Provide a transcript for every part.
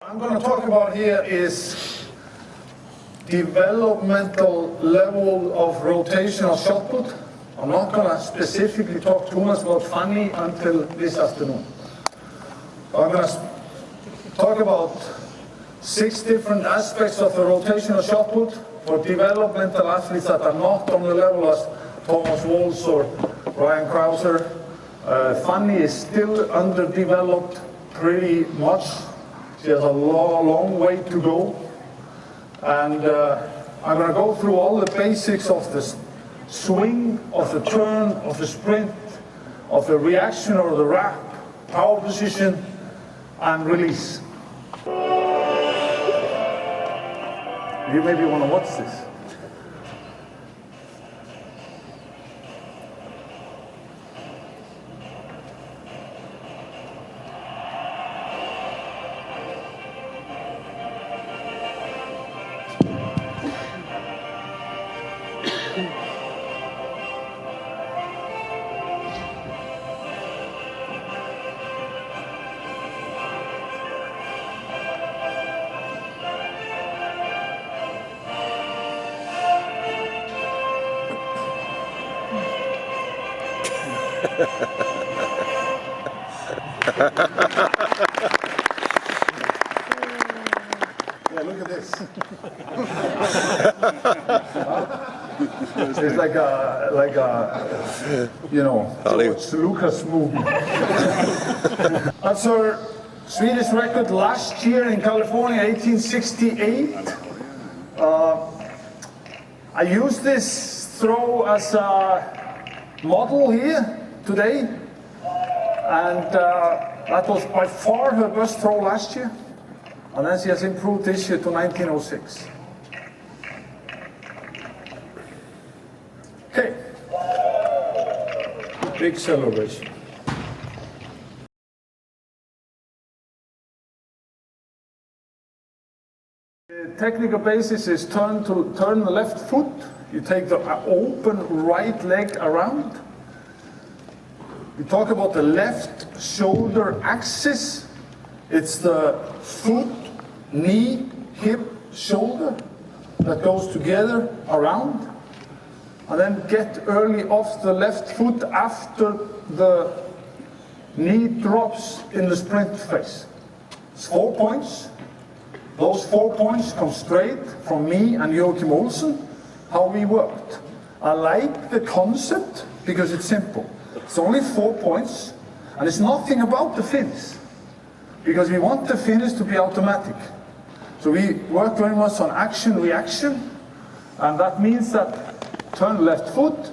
I'm going to talk about here is developmental level of rotational shot put. I'm not going to specifically talk too much about Fanny until this afternoon. I'm going to talk about 6 different aspects of the rotational shot put for developmental athletes that are not on the level as Thomas Walls or Ryan Krauser. Fanny is still underdeveloped pretty much. She has a long way to go. And I'm going to go through all the basics of the swing, of the turn, of the sprint, of the reaction or the wrap, power position, and release. You maybe want to watch this. Yeah, look at this. It's like a you know, George Lucas movie. That's our Swedish record last year in California, 1868. I used this throw as a model here today, and that was by far her best throw last year, and then she has improved this year to 1906. Okay, big celebration. The technical basis is turn the left foot. You take the open right leg around. We talk about the left shoulder axis. It's the foot, knee, hip, shoulder that goes together around. And then get early off the left foot after the knee drops in the sprint phase. It's 4 points. Those 4 points come straight from me and Joachim Olsen, how we worked. I like the concept because it's simple. It's only 4 points, and it's nothing about the finish, because we want the finish to be automatic. So we work very much on action-reaction, and that means that turn left foot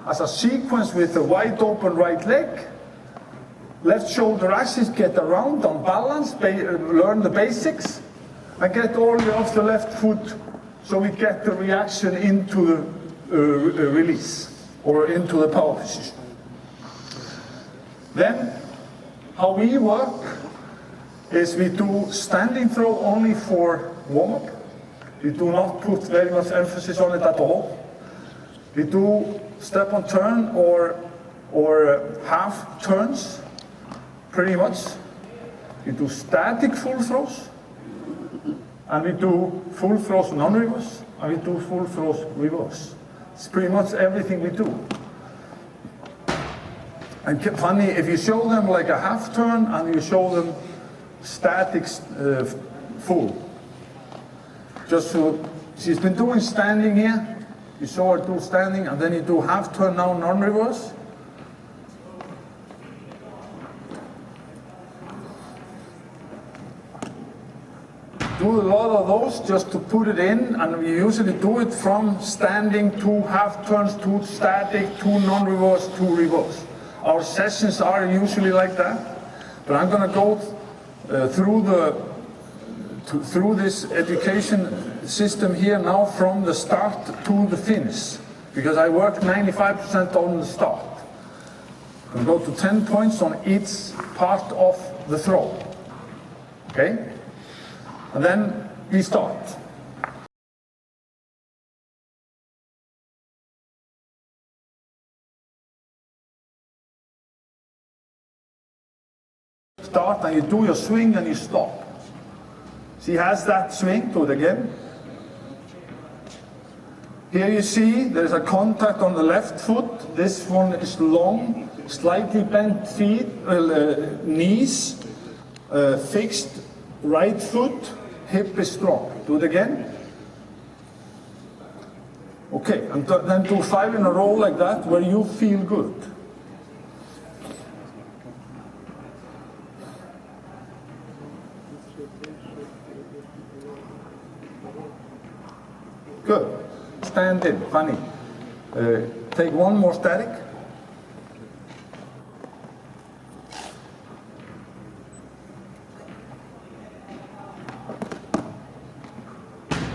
as a sequence with a wide open right leg, left shoulder axis, get around on balance, learn the basics, and get all the way off the left foot so we get the reaction into the release or into the power position. Then, how we work is we do standing throw only for warm-up. We do not put very much emphasis on it at all. We do step on turn or half turns, pretty much. We do static full throws, and we do full throws non-reverse, and we do full throws reverse. It's pretty much everything we do. And funny, if you show them like a half turn and you show them static full. Just so, she's been doing standing here. You saw her do standing, and then you do half turn now non-reverse. Do a lot of those just to put it in, and we usually do it from standing to half turns to static to non-reverse to reverse. Our sessions are usually like that, but I'm going to go through this education system here now from the start to the finish, because I work 95% on the start. I'm going to go to 10 points on each part of the throw. Okay? And then we start. Start and you do your swing and you stop. She has that swing, do it again. Here you see there's a contact on the left foot. This one is long, slightly bent feet, knees, fixed right foot, hip is strong. Do it again. Okay, and then do 5 in a row like that where you feel good. Good. Stand in, Fanny. Take one more static.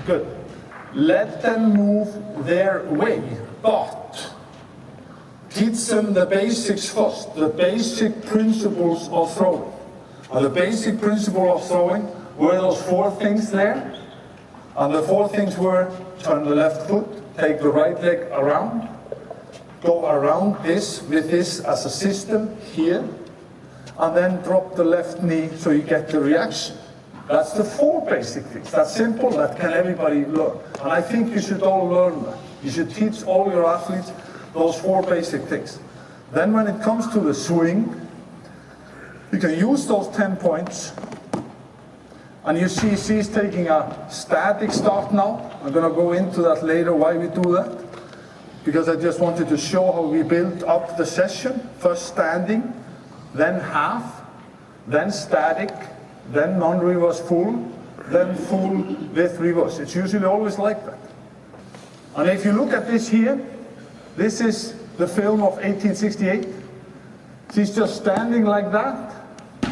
Good. Let them move their way, but teach them the basics first, the basic principles of throwing. And the basic principle of throwing were those 4 things there. And the 4 things were turn the left foot, take the right leg around, go around this with this as a system here, and then drop the left knee so you get the reaction. That's the 4 basic things. That's simple, that can everybody learn. And I think you should all learn that. You should teach all your athletes those 4 basic things. Then when it comes to the swing, you can use those 10 points. And you see she's taking a static start now. I'm going to go into that later, why we do that. Because I just wanted to show how we built up the session. First standing, then half, then static, then non-reverse full, then full with reverse. It's usually always like that. And if you look at this here, this is the film of 1868. She's just standing like that,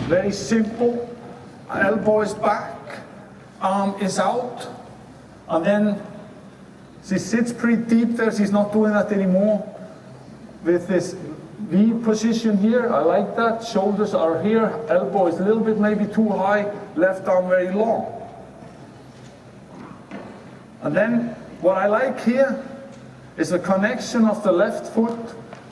very simple. Elbow is back, arm is out, and then she sits pretty deep there. She's not doing that anymore with this V position here. I like that. Shoulders are here, elbow is a little bit maybe too high, left arm very long. And then what I like here is the connection of the left foot.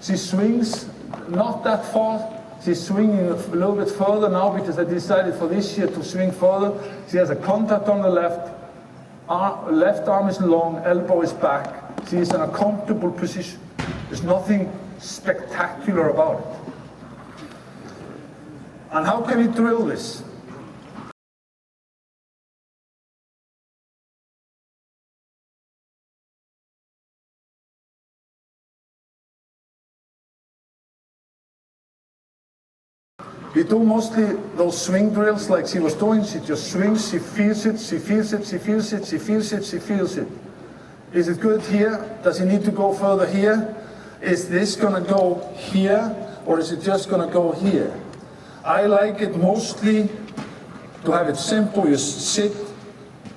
She swings not that far. She's swinging a little bit further now because I decided for this year to swing further. She has a contact on the left arm is long, elbow is back. She is in a comfortable position. There's nothing spectacular about it. And how can we drill this? We do mostly those swing drills like she was doing. She just swings, she feels it, she feels it, she feels it, she feels it, she feels it. Is it good here? Does he need to go further here? Is this going to go here, or is it just going to go here? I like it mostly to have it simple. You sit,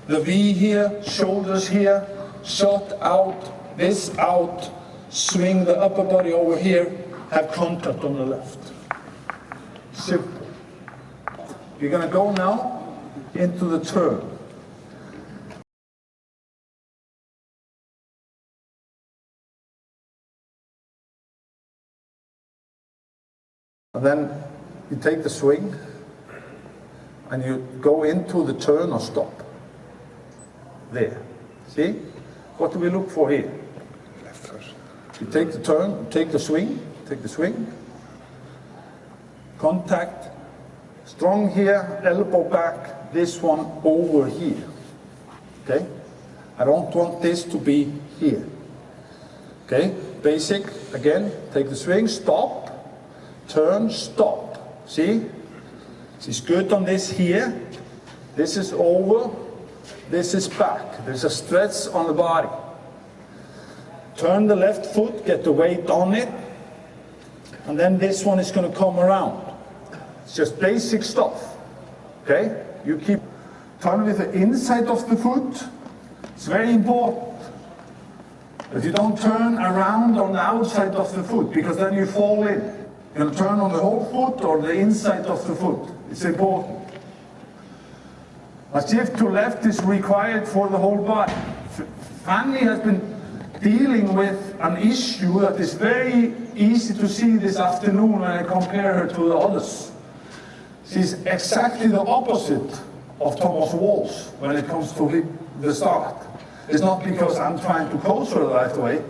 the V here, shoulders here, shot out, this out, swing the upper body over here, have contact on the left. Simple. We're going to go now into the turn. And then you take the swing and you go into the turn or stop. There. See? What do we look for here? Left first. You take the turn, take the swing, contact, strong here, elbow back, this one over here. Okay? I don't want this to be here. Okay? Basic, again, take the swing, stop, turn, stop. See? She's good on this here. This is over, this is back. There's a stretch on the body. Turn the left foot, get the weight on it, and then this one is going to come around. It's just basic stuff, okay? You keep turning with the inside of the foot. It's very important that you don't turn around on the outside of the foot, because then you fall in. You're going to turn on the whole foot or the inside of the foot. It's important. A shift to left is required for the whole body. Fanny has been dealing with an issue that is very easy to see this afternoon when I compare her to the others. She's exactly the opposite of Thomas Walsh when it comes to the start. It's not because I'm trying to coach her that way,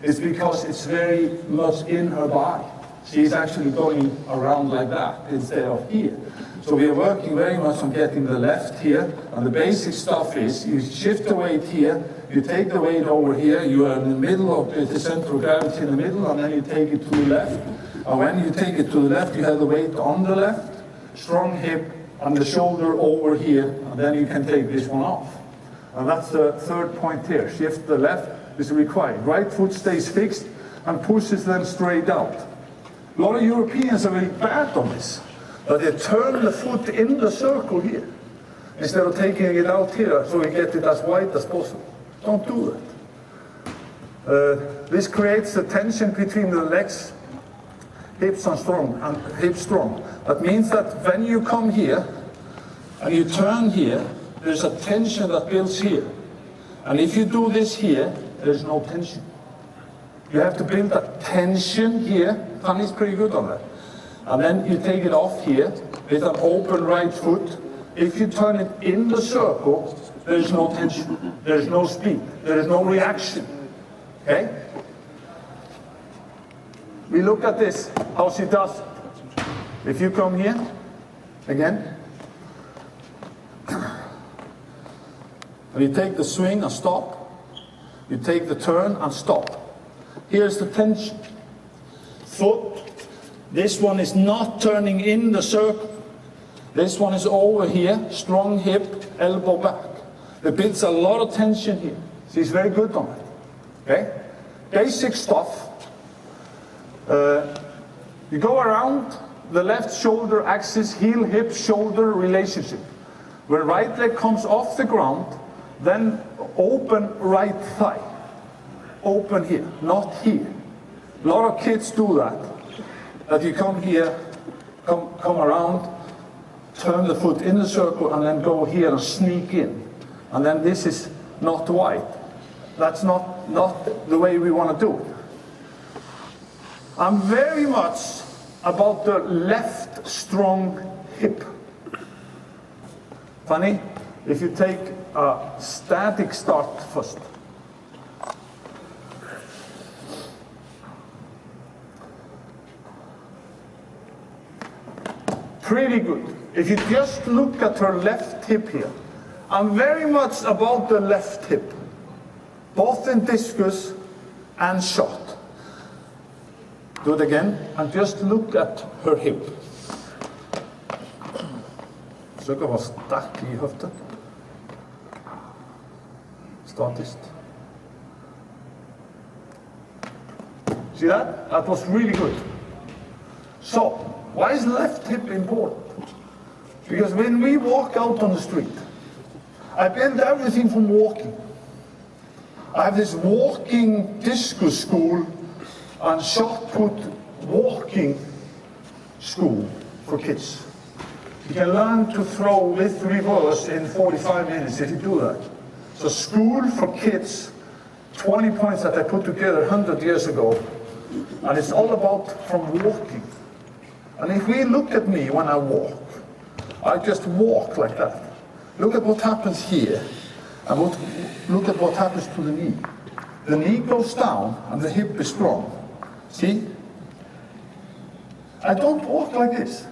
it's because it's very much in her body. She's actually going around like that instead of here. So we are working very much on getting the left here, and the basic stuff is you shift the weight here, you take the weight over here, you are in the middle of the center of gravity in the middle, and then you take it to the left. And when you take it to the left, you have the weight on the left, strong hip, and the shoulder over here, and then you can take this one off. And that's the third point here. Shift the left is required. Right foot stays fixed and pushes them straight out. A lot of Europeans are very bad on this. But they turn the foot in the circle here, instead of taking it out here so we get it as wide as possible. Don't do that. This creates the tension between the legs, hips strong. That means that when you come here and you turn here, there's a tension that builds here. And if you do this here, there's no tension. You have to build a tension here. Fanny's pretty good on that. And then you take it off here with an open right foot. If you turn it in the circle, there is no tension, there is no speed, there is no reaction. Okay? We look at this, how she does it. If you come here, again, and you take the swing and stop, you take the turn and stop. Here's the tension. Foot. This one is not turning in the circle. This one is over here, strong hip, elbow back. It builds a lot of tension here. She's very good on it. Okay? Basic stuff. You go around the left shoulder axis, heel, hip, shoulder relationship. When right leg comes off the ground, then open right thigh. Open here, not here. A lot of kids do that. That you come here, come around, turn the foot in the circle, and then go here and sneak in. And then this is not wide. That's not the way we want to do it. I'm very much about the left strong hip. Fanny, if you take a static start first. Pretty good. If you just look at her left hip here, I'm very much about the left hip, both in discus and shot. Do it again, and just look at her hip. Søker var sterk I høften. Statist. See that? That was really good. So, why is left hip important? Because when we walk out on the street, I build everything from walking. I have this walking discus school and shot put walking school for kids. You can learn to throw with reverse in 45 minutes if you do that. So school for kids, 20 points that I put together 100 years ago. And it's all about from walking. And if we look at me when I walk, I just walk like that. Look at what happens here, and look at what happens to the knee. The knee goes down, and the hip is strong. See? I don't walk like this.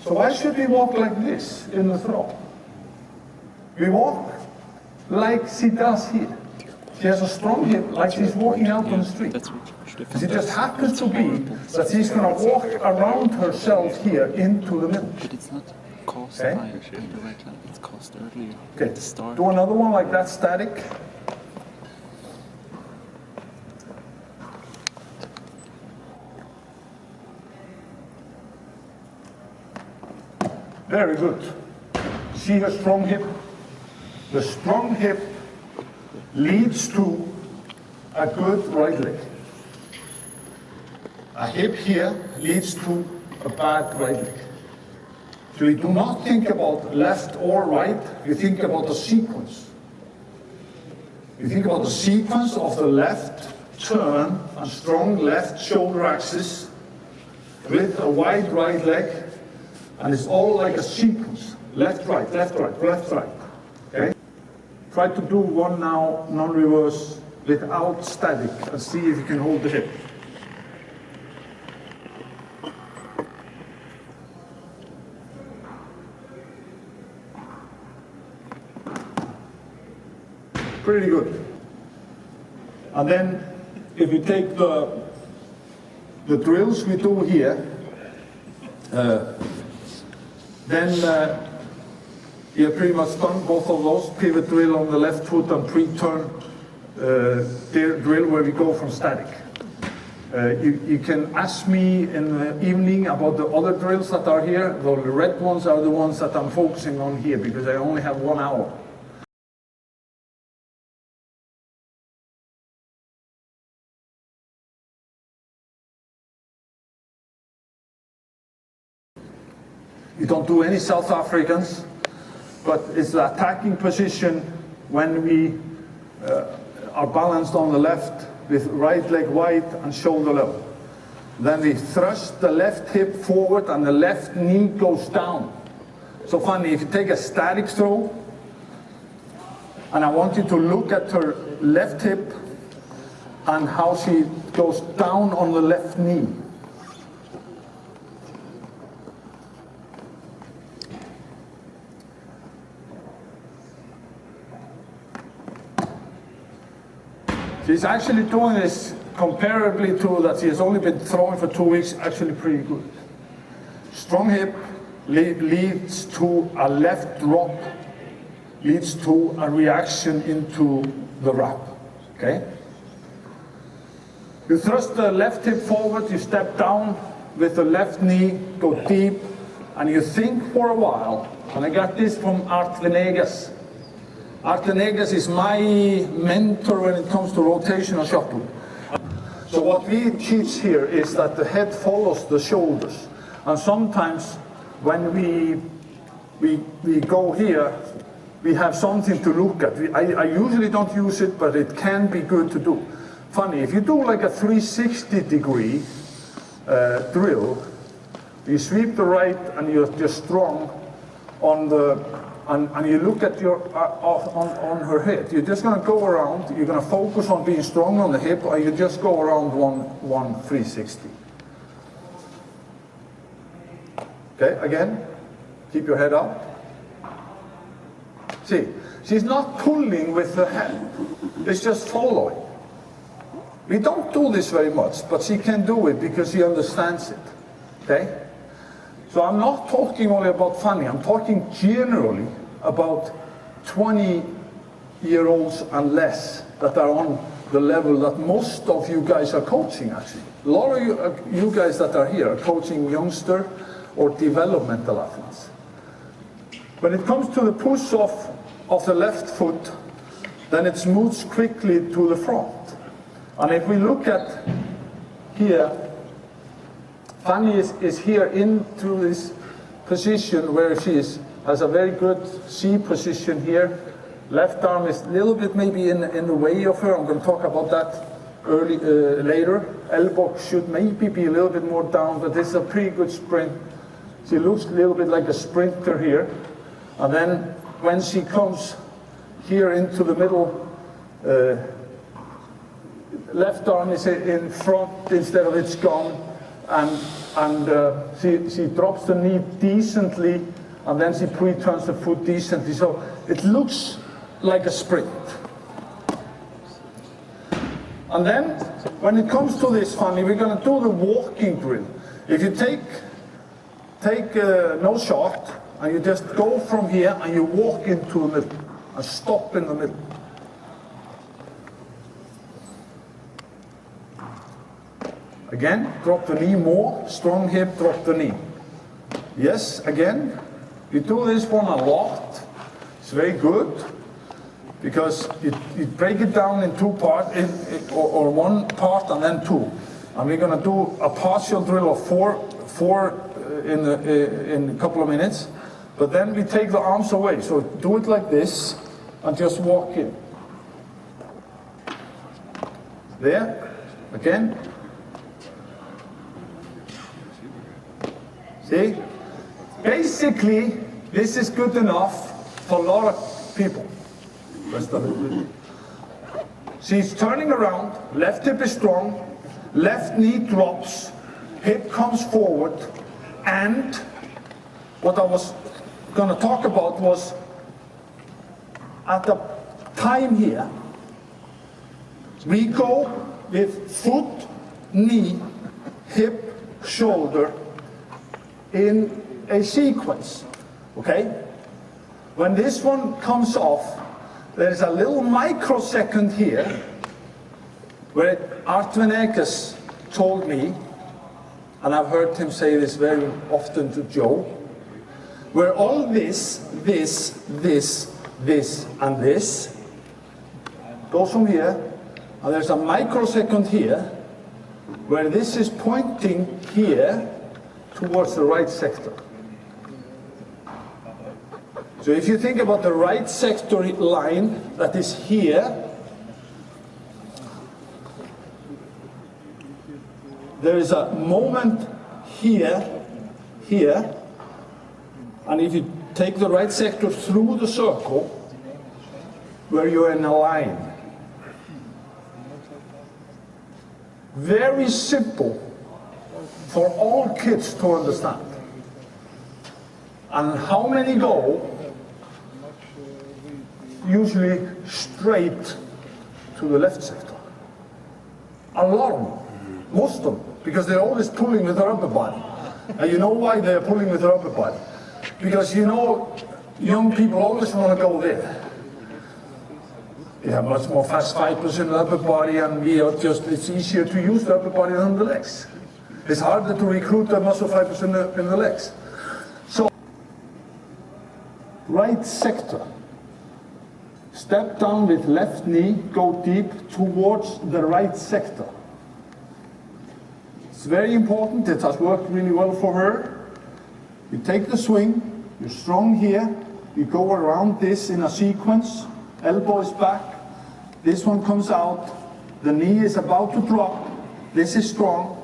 So why should we walk like this in the throw? We walk like she does here. She has a strong hip, like she's walking out on the street. It just happens to be that she's going to walk around herself here into the middle. But it's not caused by the right leg, it's caused earlier. Okay, do another one like that, static. Very good. See her strong hip? The strong hip leads to a good right leg. A hip here leads to a bad right leg. So you do not think about left or right, you think about the sequence. You think about the sequence of the left turn and strong left shoulder axis with a wide right leg And it's all like a sequence. Left, right, left, right, left, right. Okay? Try to do one now, non-reverse, without static, and see if you can hold the hip. Pretty good. And then, if you take the drills we do here, then you're pretty much done both of those. Pivot drill on the left foot and pre-turn drill where we go from static. You can ask me in the evening about the other drills that are here. The red ones are the ones that I'm focusing on here because I only have 1 hour. You don't do any South Africans, but it's the attacking position when we are balanced on the left with right leg wide and shoulder level. Then we thrust the left hip forward and the left knee goes down. So Fanny, if you take a static throw, and I want you to look at her left hip and how she goes down on the left knee. She's actually doing this comparably to that she has only been throwing for 2 weeks, actually pretty good. Strong hip leads to a left drop, leads to a reaction into the wrap, okay? You thrust the left hip forward, you step down with the left knee, go deep, and you think for a while, and I got this from Art Venegas. Art Venegas is my mentor when it comes to rotational shot put. So what we teach here is that the head follows the shoulders. And sometimes when we go here, we have something to look at. I usually don't use it, but it can be good to do. Funny, if you do like a 360-degree drill, you sweep the right and you're strong on the and you look at your on her head. You're just going to go around. You're going to focus on being strong on the hip, or you just go around one 360. Okay, again, keep your head up. See, she's not pulling with the head. It's just following. We don't do this very much, but she can do it because she understands it. Okay. So I'm not talking only about Fanny, I'm talking generally about 20-year-olds and less that are on the level that most of you guys are coaching actually. A lot of you guys that are here are coaching youngster or developmental athletes. When it comes to the push-off of the left foot, then it moves quickly to the front. And if we look at here, Fanny is here into this position where she has a very good C position here. Left arm is a little bit maybe in the way of her. I'm going to talk about that later. Elbow should maybe be a little bit more down, but this is a pretty good sprint. She looks a little bit like a sprinter here. And then when she comes here into the middle, left arm is in front instead of it's gone. And she drops the knee decently, and then she pre-turns the foot decently. So it looks like a sprint. And then, when it comes to this, Fanny, we're going to do the walking drill. If you take no shot, and you just go from here, and you walk into the middle, and stop in the middle. Again, drop the knee more, strong hip, drop the knee. Yes, again, you do this one a lot. It's very good because you break it down in two parts, or one part and then two. And we're going to do a partial drill of four in a couple of minutes. But then we take the arms away. So do it like this and just walk in. There, again. See? Basically, this is good enough for a lot of people. She's turning around, left hip is strong, left knee drops, hip comes forward, and what I was going to talk about was at the time here, we go with foot, knee, hip, shoulder in a sequence, okay? When this one comes off, there's a little microsecond here where Artven Ekes told me, and I've heard him say this very often to Joe, where all this, and this goes from here, and there's a microsecond here where this is pointing here towards the right sector. So if you think about the right sector line that is here, there is a moment here, and if you take the right sector through the circle, where you're in a line. Very simple for all kids to understand. And how many go usually straight to the left sector? A lot of them, most of them, because they're always pulling with their upper body. And you know why they're pulling with their upper body? Because you know, young people always want to go there. They have much more fast fibers in the upper body, and it's easier to use the upper body than the legs. It's harder to recruit the muscle fibers in the legs. So, right sector. Step down with left knee, go deep towards the right sector. It's very important, it has worked really well for her. You take the swing, you're strong here, you go around this in a sequence, elbows back, this one comes out, the knee is about to drop, this is strong,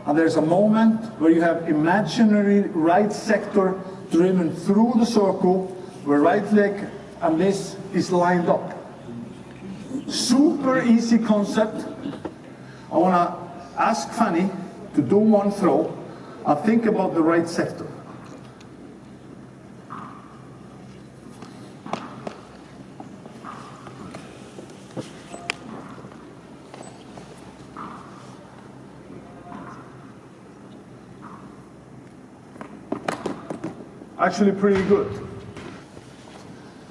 and there's a moment where you have imaginary right sector driven through the circle, where right leg and this is lined up. Super easy concept. I want to ask Fanny to do one throw and think about the right sector. Actually pretty good.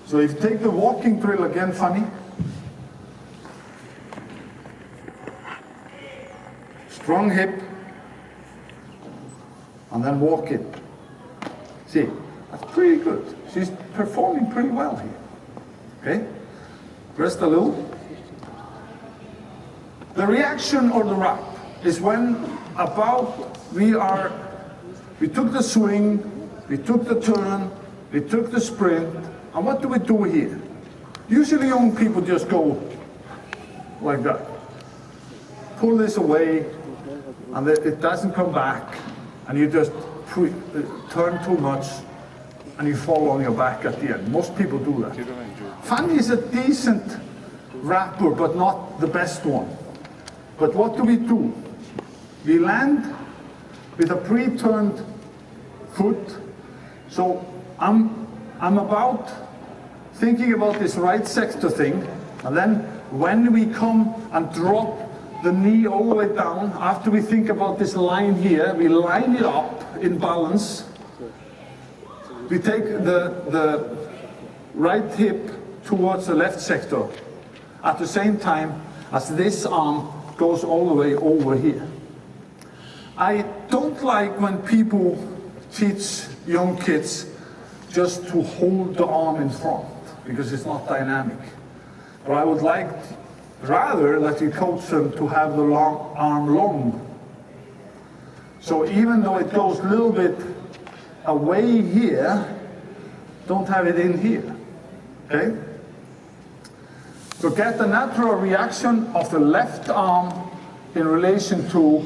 So if you take the walking drill again, Fanny. Strong hip, and then walk it. See, that's pretty good. She's performing pretty well here. Okay? Rest a little. The reaction or the wrap is when about we took the swing, we took the turn, we took the sprint, and what do we do here? Usually young people just go like that. Pull this away, and it doesn't come back, and you just turn too much, and you fall on your back at the end. Most people do that. Fanny is a decent rapper, but not the best one. But what do? We land with a pre-turned foot. So I'm about thinking about this right sector thing, and then when we come and drop the knee all the way down, after we think about this line here, we line it up in balance. We take the right hip towards the left sector at the same time as this arm goes all the way over here. I don't like when people teach young kids just to hold the arm in front, because it's not dynamic. But I would like rather that you coach them to have the arm long. So even though it goes a little bit away here, don't have it in here, okay? So get the natural reaction of the left arm in relation to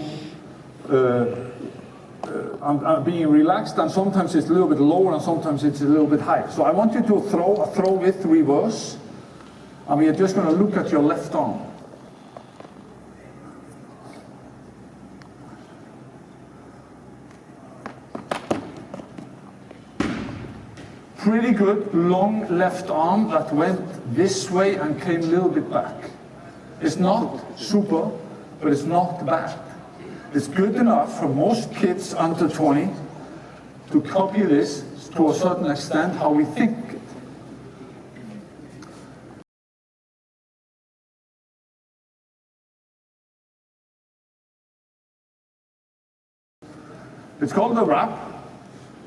I'm being relaxed, and sometimes it's a little bit lower and sometimes it's a little bit higher. So I want you to throw a throw with reverse, and we are just going to look at your left arm. Pretty good long left arm that went this way and came a little bit back. It's not super, but it's not bad. It's good enough for most kids under 20 to copy this to a certain extent how we think it. It's called the wrap,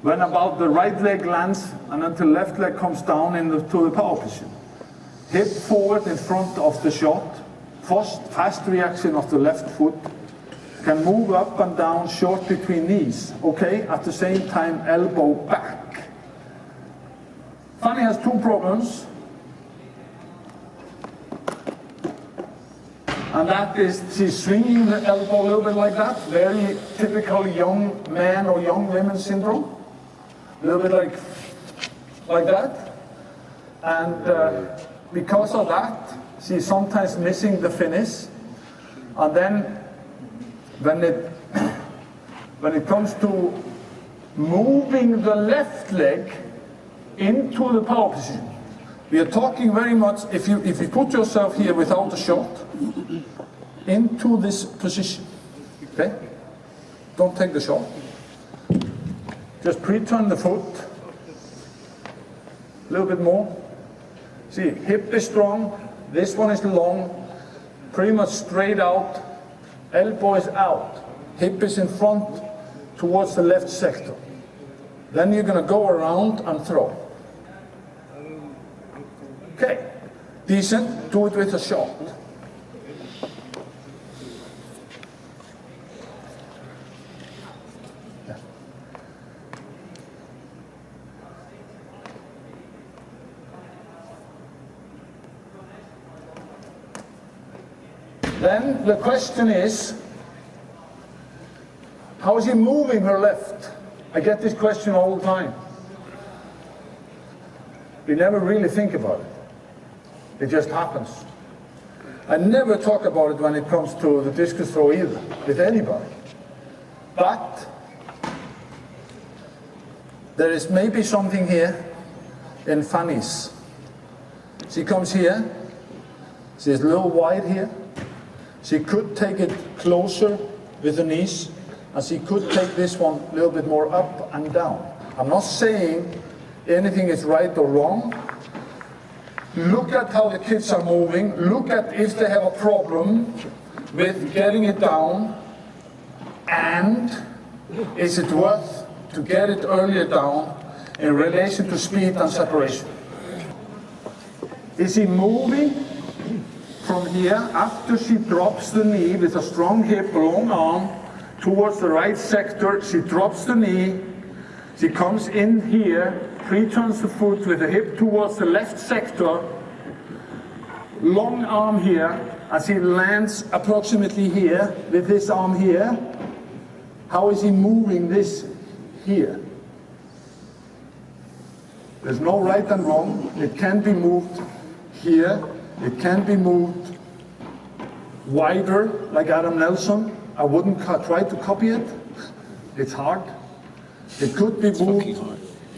when about the right leg lands and until left leg comes down to the power position. Hip forward in front of the shot, fast reaction of the left foot, can move up and down short between knees, okay? At the same time, elbow back. Fanny has two problems. And that is she's swinging the elbow a little bit like that, very typical young man or young women syndrome. A little bit like that. And because of that, she's sometimes missing the finish. And then when it comes to moving the left leg into the power position, we are talking very much, if you put yourself here without a shot, into this position, okay? Don't take the shot. Just pre-turn the foot, a little bit more. See, hip is strong, this one is long, pretty much straight out, elbow is out, hip is in front towards the left sector. Then you're gonna go around and throw. Okay, decent, do it with a shot. Then the question is, how is he moving her left? I get this question all the time. We never really think about it. It just happens. I never talk about it when it comes to the discus throw either, with anybody. But there is maybe something here in Fanny's. She comes here, she's a little wide here. She could take it closer with the knees, and she could take this one a little bit more up and down. I'm not saying anything is right or wrong. Look at how the kids are moving. Look at if they have a problem with getting it down, and is it worth to get it earlier down in relation to speed and separation. Is he moving from here after she drops the knee with a strong hip, long arm, towards the right sector? She drops the knee, she comes in here, pre-turns the foot with the hip towards the left sector, long arm here, as he lands approximately here with his arm here. How is he moving this here? There's no right and wrong. It can be moved here. It can be moved wider, like Adam Nelson. I wouldn't try to copy it. It's hard. It could be moved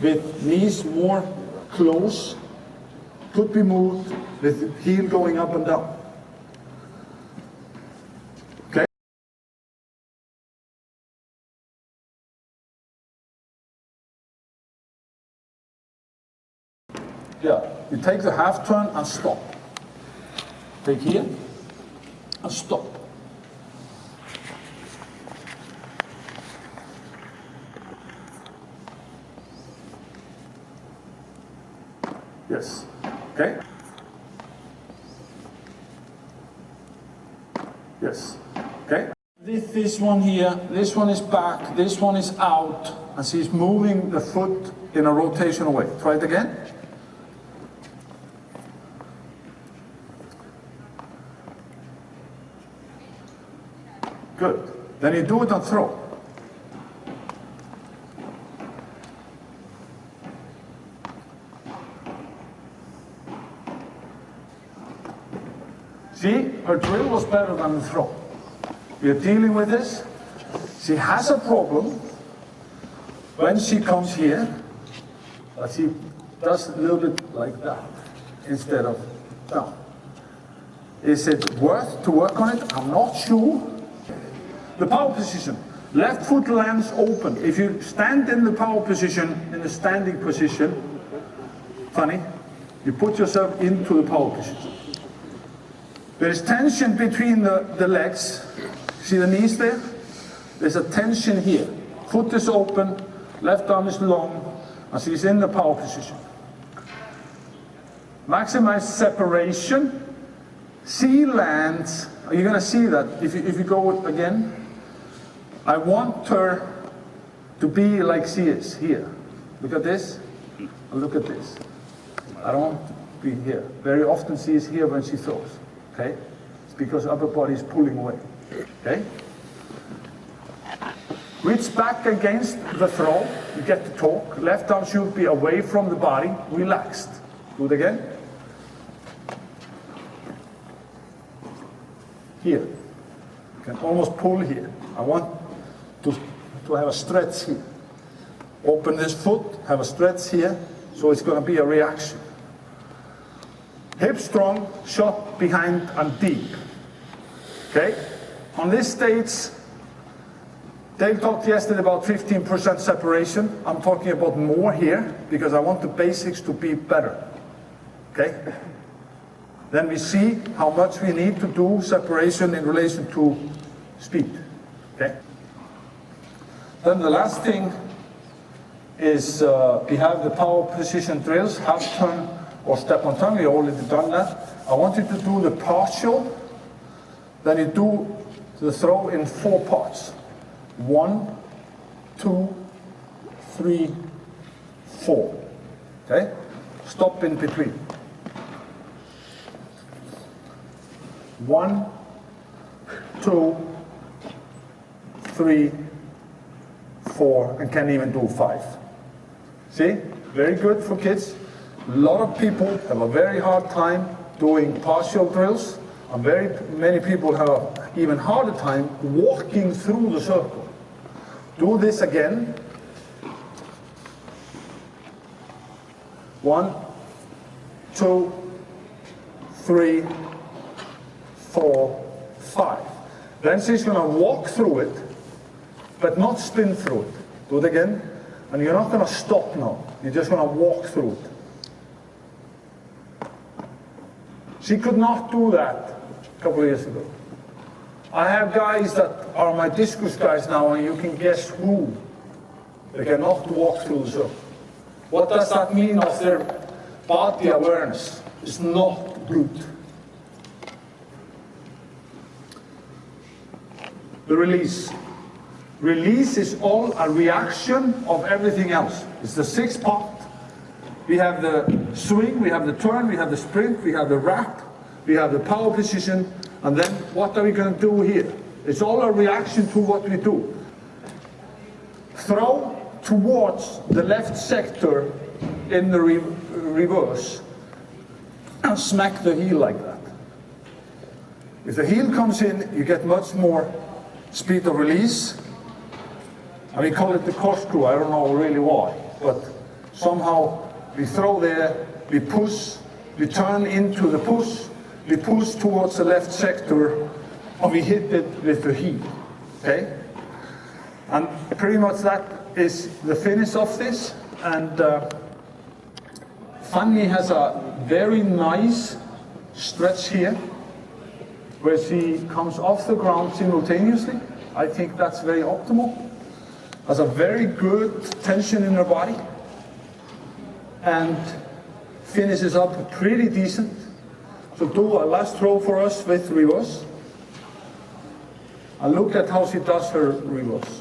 with knees more close. Could be moved with heel going up and down. Okay? Yeah, you take the half turn and stop. Take here and stop. Yes. Okay? Yes. Okay? This one here, this one is back, this one is out, and she's moving the foot in a rotational way. Try it again. Good. Then you do it and throw. her drill was better than the throw. We are dealing with this. She has a problem when she comes here, but she does a little bit like that instead of down. Is it worth to work on it? I'm not sure. The power position. Left foot lands open. If you stand in the power position, in the standing position, Fanny, you put yourself into the power position. There is tension between the legs. See the knees there? There's a tension here. Foot is open, left arm is long, and she's in the power position. Maximize separation. She lands. You're going to see that if you go again. I want her to be like she is here. Look at this, and look at this. I don't want to be here. Very often she is here when she throws. Okay? It's because upper body is pulling away. Okay? Reach back against the throw. You get the torque. Left arm should be away from the body, relaxed. Do it again. Here. You can almost pull here. I want to have a stretch here. Open this foot, have a stretch here, so it's going to be a reaction. Hip strong, shot behind and deep. Okay? On this stage, Dale talked yesterday about 15% separation. I'm talking about more here because I want the basics to be better. Okay? Then we see how much we need to do separation in relation to speed. Okay? Then the last thing is we have the power position drills, half turn or step on turn. We already done that. I want you to do the partial. Then you do the throw in 4 parts. 1, 2, 3, 4. Okay? Stop in between. 1, 2, 3, 4, and can even do 5. See? Very good for kids. A lot of people have a very hard time doing partial drills, and very many people have an even harder time walking through the circle. Do this again. 1, 2, 3, 4, 5. Then she's going to walk through it, but not spin through it. Do it again. And you're not going to stop now. You're just going to walk through it. She could not do that a couple of years ago. I have guys that are my discus guys now, and you can guess who. They cannot walk through the circle. What does that mean of their body awareness? It's not good. The release. Release is all a reaction of everything else. It's the 6th part. We have the swing, we have the turn, we have the sprint, we have the wrap, we have the power position, and then what are we going to do here? It's all a reaction to what we do. Throw towards the left sector in the reverse and smack the heel like that. If the heel comes in, you get much more speed of release. And we call it the corkscrew. I don't know really why, but somehow we throw there, we push, we turn into the push, we push towards the left sector, and we hit it with the heel. Okay? And pretty much that is the finish of this. And Fanny has a very nice stretch here, where she comes off the ground simultaneously. I think that's very optimal. Has a very good tension in her body, and finishes up pretty decent. So do a last throw for us with reverse. And look at how she does her reverse.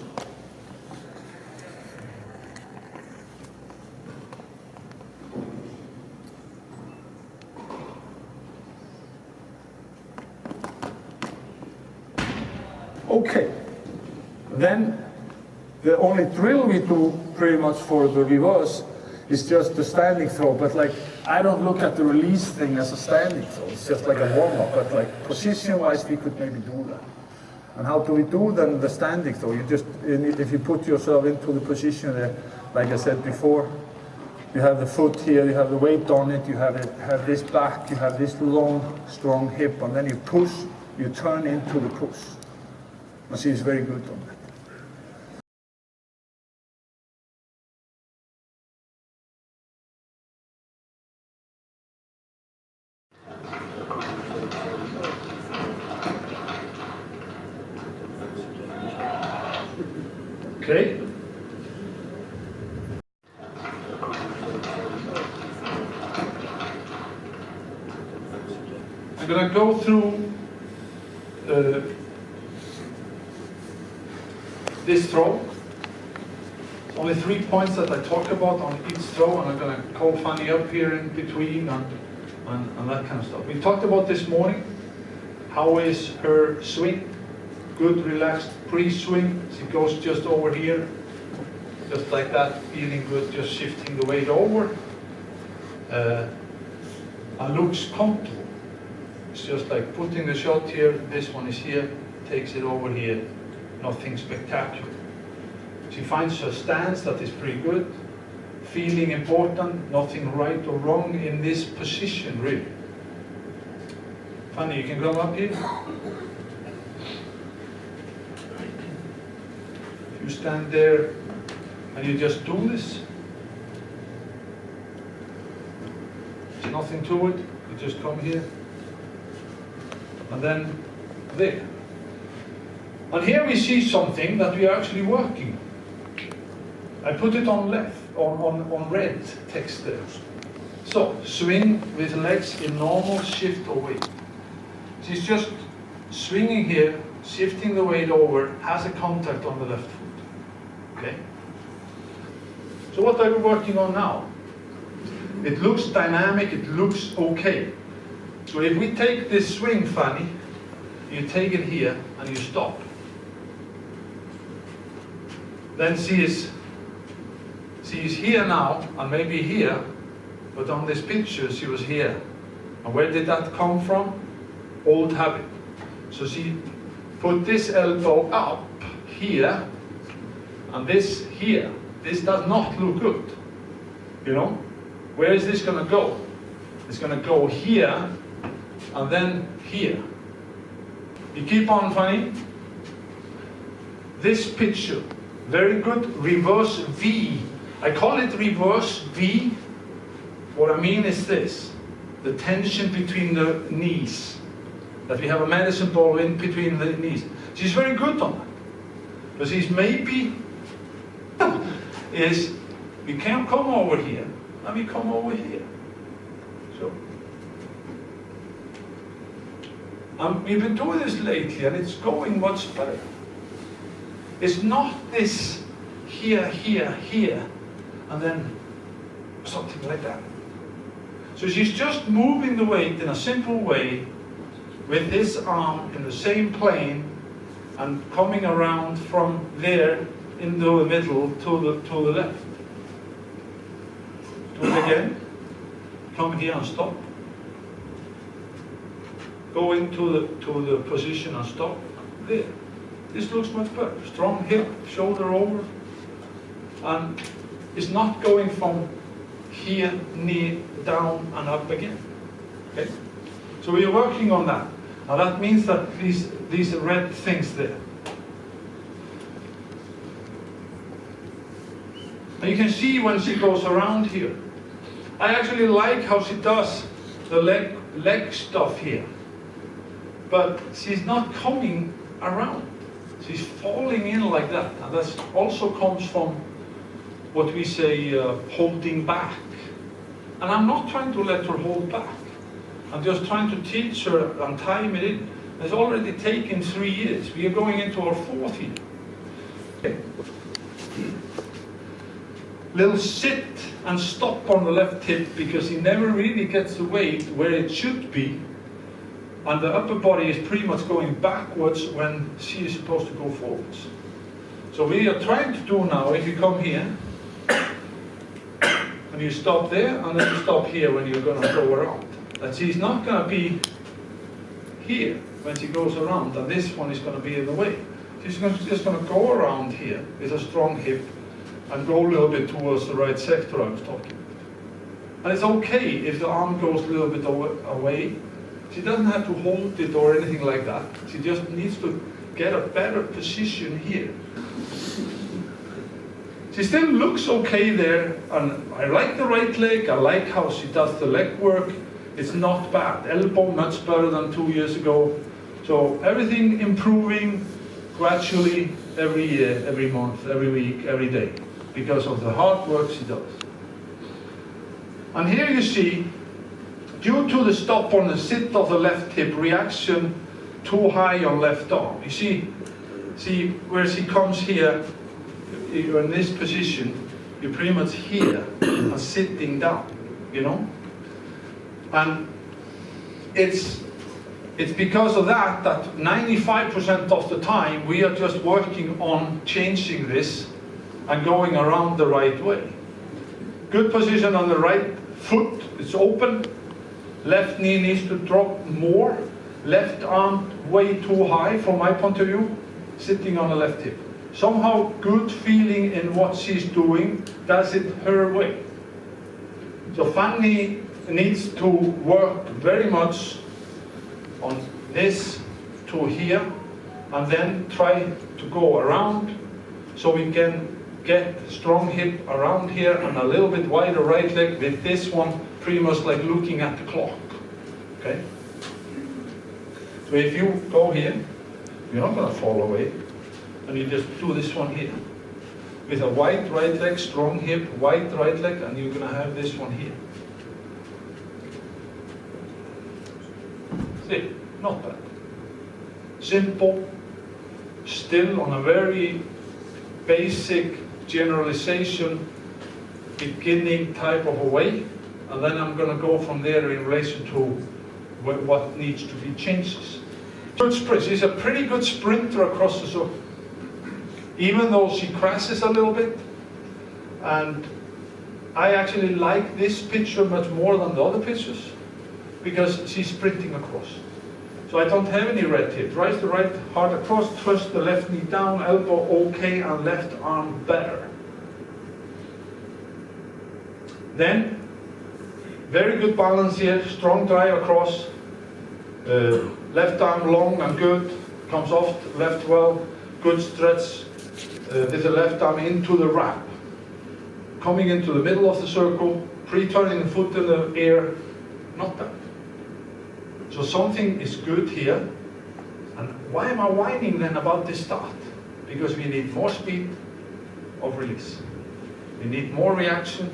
Okay, then the only drill we do pretty much for the reverse It's just the standing throw, but like, I don't look at the release thing as a standing throw. It's just like a warm-up, but like position-wise, we could maybe do that. And how do we do then the standing throw? You just, if you put yourself into the position there, like I said before, you have the foot here, you have the weight on it, you have this back, you have this long, strong hip, and then you push, you turn into the push. And she's very good on that. Okay. I'm going to go through this throw. Only 3 points that I talk about on each throw, and I'm going to call Fanny up here in between and that kind of stuff. We talked about this morning. How is her swing? Good, relaxed pre-swing. She goes just over here, just like that, feeling good, just shifting the weight over. And looks comfortable. It's just like putting the shot here, this one is here, takes it over here. Nothing spectacular. She finds her stance, that is pretty good. Feeling important, nothing right or wrong in this position, really. Fanny, you can come up here. You stand there and you just do this. There's nothing to it. You just come here and then there. And here we see something that we are actually working. I put it on red text there. So, swing with legs in normal shift or weight. She's just swinging here, shifting the weight over, has a contact on the left foot. Okay? So what are we working on now? It looks dynamic, it looks okay. So if we take this swing, Fanny, you take it here and you stop. Then she is here now, and maybe here, but on this picture she was here. And where did that come from? Old habit. So she put this elbow up here, and this here. This does not look good. You know? Where is this going to go? It's going to go here, and then here. You keep on, Fanny. This picture, very good, reverse V. I call it reverse V. What I mean is this, the tension between the knees. That we have a medicine ball in between the knees. She's very good on that. But she's maybe, is, we can't come over here, and we come over here. So, we've been doing this lately, and it's going much better. It's not this here, here, here, and then something like that. So she's just moving the weight in a simple way with this arm in the same plane and coming around from there into the middle to the left. Do it again. Come here and stop. Go into the position and stop. There. This looks much better. Strong hip, shoulder over. And it's not going from here, knee, down and up again. Okay? So we are working on that. Now that means that these red things there. And you can see when she goes around here. I actually like how she does the leg stuff here. But she's not coming around. She's falling in like that. And that also comes from what we say holding back. And I'm not trying to let her hold back. I'm just trying to teach her and time it in. It's already taken 3 years. We are going into our 4th year. Okay. Little sit and stop on the left hip, because he never really gets the weight where it should be. And the upper body is pretty much going backwards when she is supposed to go forwards. So we are trying to do now, if you come here, and and you stop there, and then you stop here when you're going to go around. And she's not going to be here when she goes around, and this one is going to be in the way. She's just going to go around here with a strong hip and go a little bit towards the right sector I was talking about. And it's okay if the arm goes a little bit away. She doesn't have to hold it or anything like that. She just needs to get a better position here. She still looks okay there, and I like the right leg. I like how she does the leg work. It's not bad. Elbow much better than 2 years ago. So everything improving gradually every year, every month, every week, every day, because of the hard work she does. And here you see, due to the stop on the sit of the left hip, reaction too high on left arm. You see where she comes here, you're in this position, you're pretty much here and sitting down, you know? And it's because of that 95% of the time we are just working on changing this and going around the right way. Good position on the right foot, it's open. Left knee needs to drop more. Left arm way too high from my point of view, sitting on the left hip. Somehow good feeling in what she's doing, does it her way. So Fanny needs to work very much on this to here, and then try to go around so we can get strong hip around here and a little bit wider right leg with this one pretty much like looking at the clock. Okay? So if you go here, you're not going to fall away, and you just do this one here. With a wide right leg, strong hip, wide right leg, and you're going to have this one here. See, not bad. Simple, still on a very basic generalization, beginning type of a way, and then I'm going to go from there in relation to what needs to be changes. Good sprint. She's a pretty good sprinter across the circle, even though she crashes a little bit. And I actually like this picture much more than the other pictures because she's sprinting across. So I don't have any red hip. Rise the right hard across, twist the left knee down, elbow okay, and left arm better. Then, very good balance here, strong drive across, left arm long and good, comes off left well, good stretch with the left arm into the wrap. Coming into the middle of the circle, pre-turning the foot in the air, not bad. So something is good here. And why am I whining then about this start? Because we need more speed of release. We need more reaction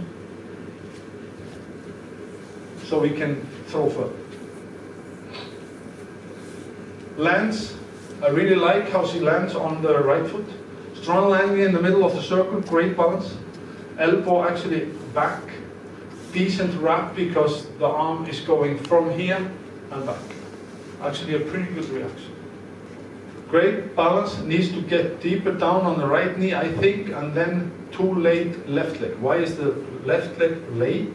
so we can throw further. Lands, I really like how she lands on the right foot. Strong landing in the middle of the circle, great balance. Elbow actually back, decent wrap because the arm is going from here and back. Actually a pretty good reaction. Great balance, needs to get deeper down on the right knee, I think, and then too late left leg. Why is the left leg late?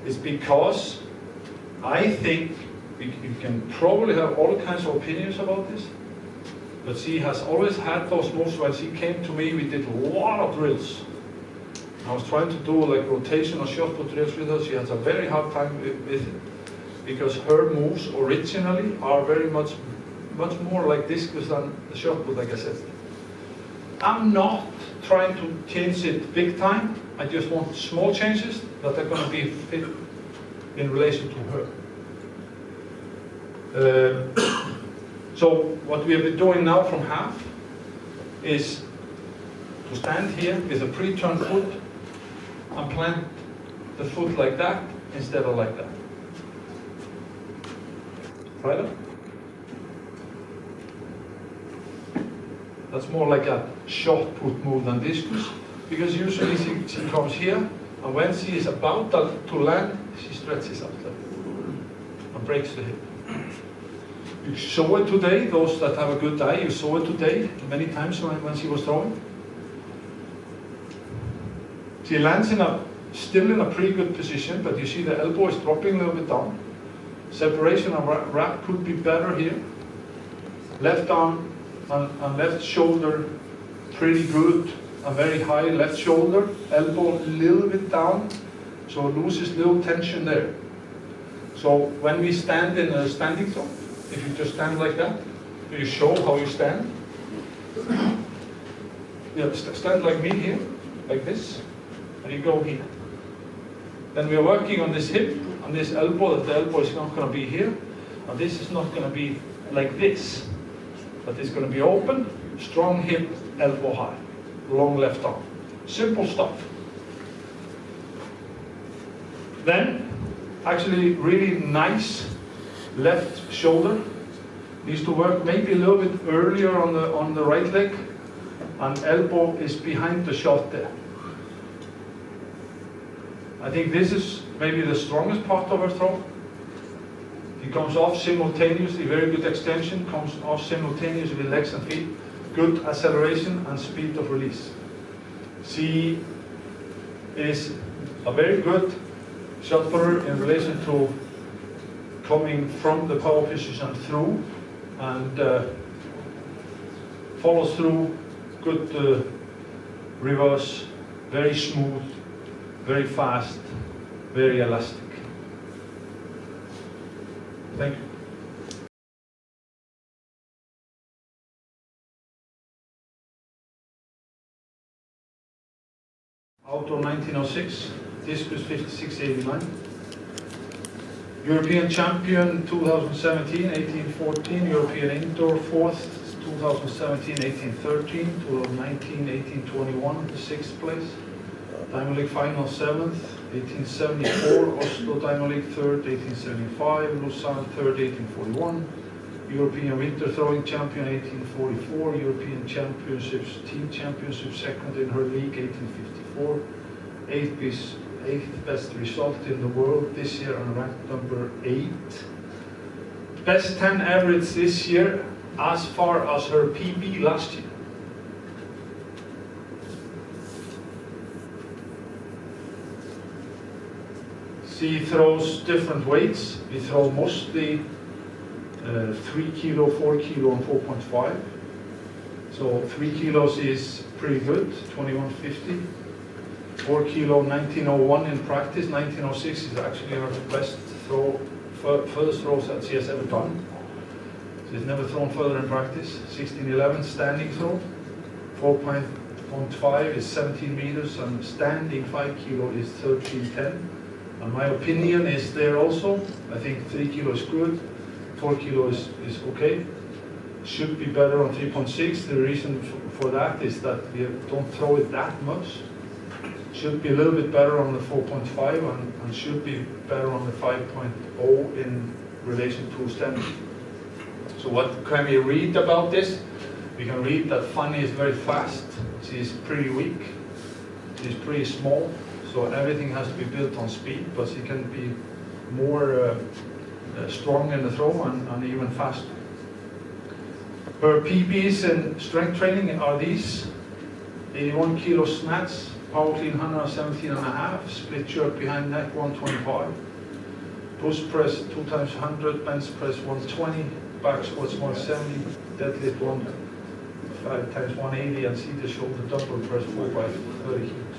It's because I think you can probably have all kinds of opinions about this, but she has always had those moves. When she came to me, we did a lot of drills. I was trying to do like rotational shot put drills with her. She has a very hard time with it because her moves originally are very much more like discus than the shot put, like I said. I'm not trying to change it big time. I just want small changes that are going to be fit in relation to her. So what we have been doing now from half is to stand here with a pre-turned foot and plant the foot like that instead of like that. Try that. That's more like a shot put move than discus, because usually she comes here, and when she is about to land, she stretches out like and breaks the hip. You saw it today, those that have a good eye, you saw it today many times when she was throwing. She lands in a still in a pretty good position, but you see the elbow is dropping a little bit down. Separation of wrap could be better here. Left arm and left shoulder, pretty good. A very high left shoulder, elbow a little bit down, so it loses little tension there. So when we stand in a standing throw, if you just stand like that, you show how you stand. Yeah, stand like me here, like this, and you go here. Then we are working on this hip, on this elbow, that the elbow is not going to be here, and this is not going to be like this, but it's going to be open, strong hip, elbow high, long left arm. Simple stuff. Then, actually really nice left shoulder. Needs to work maybe a little bit earlier on the right leg, and elbow is behind the shot there. I think this is maybe the strongest part of her throw. He comes off simultaneously, very good extension, comes off simultaneously with legs and feet, good acceleration and speed of release. She is a very good shot putter in relation to coming from the power position through, and follows through, good reverse, very smooth, very fast, very elastic. Thank you. Outdoor 1906, discus 56.89. European champion 2017, 1814. European indoor 4th, 2017, 1813. 2019, 1821, 6th place. Diamond League final 7th, 1874. Oslo Diamond League 3rd, 1875. Lausanne 3rd, 1841. European winter throwing champion 1844. European championships, team championship 2nd in her league 1854. 8th best result in the world this year and ranked number 8. Best 10 average this year as far as her PB last year. She throws different weights. We throw mostly 3 kilo, 4 kilo and 4.5. So 3 kilos is pretty good, 2150. 4 kilo, 1901 in practice. 1906 is actually her best throw, furthest throws that she has ever done. She's never thrown further in practice. 1611 standing throw. 4.5 is 17 meters and standing 5 kilo is 1310. And my opinion is there also. I think 3 kilo is good. 4 kilo is okay. Should be better on 3.6. The reason for that is that we don't throw it that much. Should be a little bit better on the 4.5 and should be better on the 5.0 in relation to standing. So what can we read about this? We can read that Fanny is very fast. She is pretty weak. She is pretty small. So everything has to be built on speed, but she can be more strong in the throw and even faster. Her PBs in strength training are these: 81 kilo snatch, power clean 117.5, split jerk behind neck 125, push press 2 times 100, bench press 120, back squats 170, deadlift 5 times 180, and seated shoulder dumbbell press 4 by 30 kilos.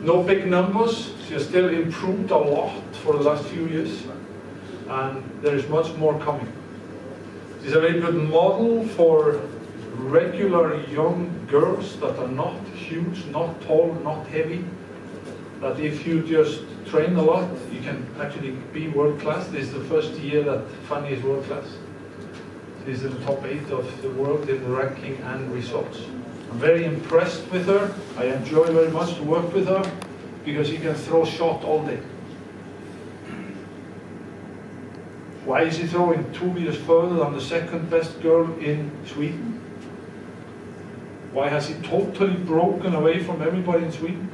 No big numbers. She has still improved a lot for the last few years, and there is much more coming. She's a very good model for regular young girls that are not huge, not tall, not heavy. That if you just train a lot, you can actually be world class. This is the first year that Fanny is world class. She's in the top 8 of the world in the ranking and results. I'm very impressed with her. I enjoy very much to work with her because she can throw shot all day. Why is she throwing 2 meters further than the second best girl in Sweden? Why has she totally broken away from everybody in Sweden?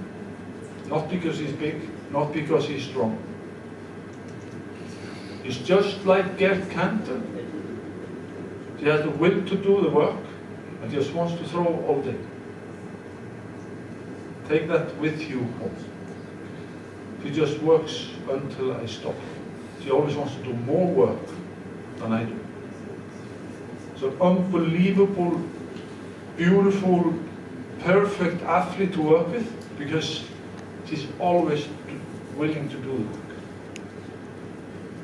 Not because he's big, not because he's strong. It's just like Gert Cantor. She has the will to do the work and just wants to throw all day. Take that with you home. She just works until I stop. She always wants to do more work than I do. So unbelievable, beautiful, perfect athlete to work with because she's always willing to do it.